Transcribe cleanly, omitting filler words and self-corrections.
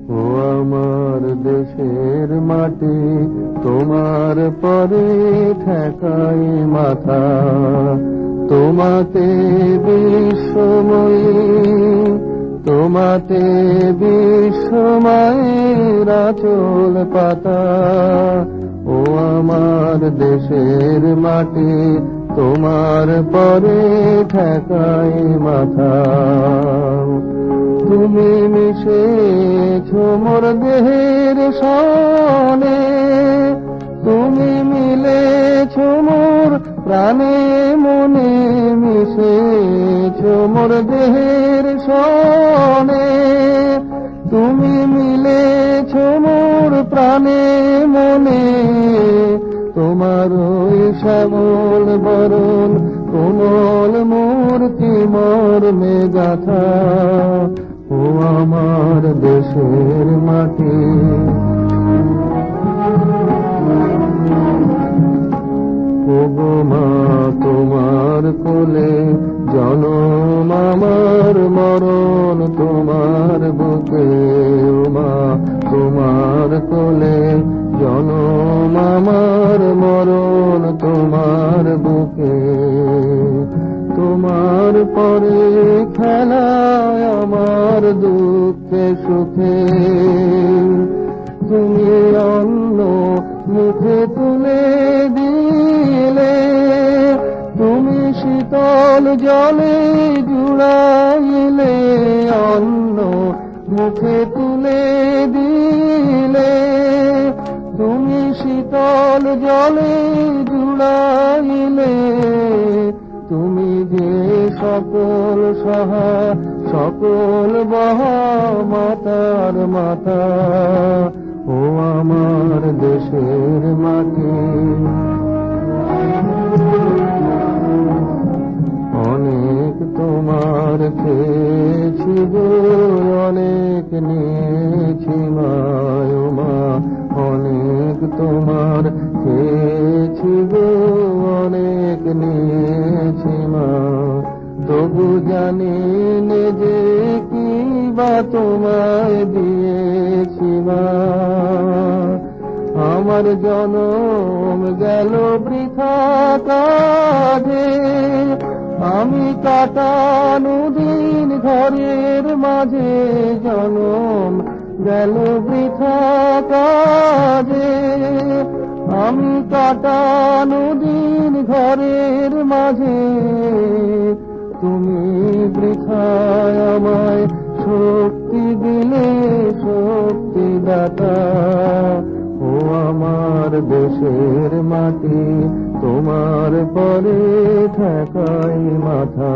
ও আমার দেশের মাটি, তোমার পরে ঠেকাই মাথা। তোমাতে বিশ্বময়ী, তোমাতে বিশ্বময়ের আঁচল পাতা। ও আমার দেশের মাটি, তোমার পরে ঠেকাই মাথা। তুমি মিশেছ মোর দেহের সনে, তুমি মিলেছ মোর প্রাণে মনে, মিশেছ মোর দেহের সনে, তুমি মিলেছ মোর প্রাণে মনে। তোমার ওই শ্যামল বরণ কোমল মূর্তি মর্মে গাথা। ও আমার দেশের মাটি, ও গো মা তোমার কোলে জনম আমার মরণ তোমার বুকে। ও মা তোমার কোলে জনম আমার মরণ তোমার বুকে। তোমার পরে খেলায় আমার দুঃখে সুখে, তুমি অন্ন মুখে তুলে দিলে, তুমি শীতল জলে জুড়াইলে, অন্ন মুখে তুলে দিলে, তুমি শীতল জলে জুড়াইলে। তুমি যে সকল সহা সকল বহা মাতার মাতা। ও আমার দেশের মাটি, অনেক তোমার খেয়েছি গো, অনেক নিয়েছি মায় মা। অনেক তোমার খেয়েছি গো, অনেক নিয়েছি মা। তবু জানি নে যে কি বা তোমায় দিয়েছি মা। আমার জনম গেল বৃথা কাজে, আমি কাটানো দিন ঘরের মাঝে। জনম গেল বৃথা কাজে, আমি কাটানো দিন ঘরের মাঝে। তুমি বৃথায় আমায় শক্তি দিলে শক্তি দাতা। ও আমার দেশের মাটি, তোমার পরে ঠেকাই মাথা।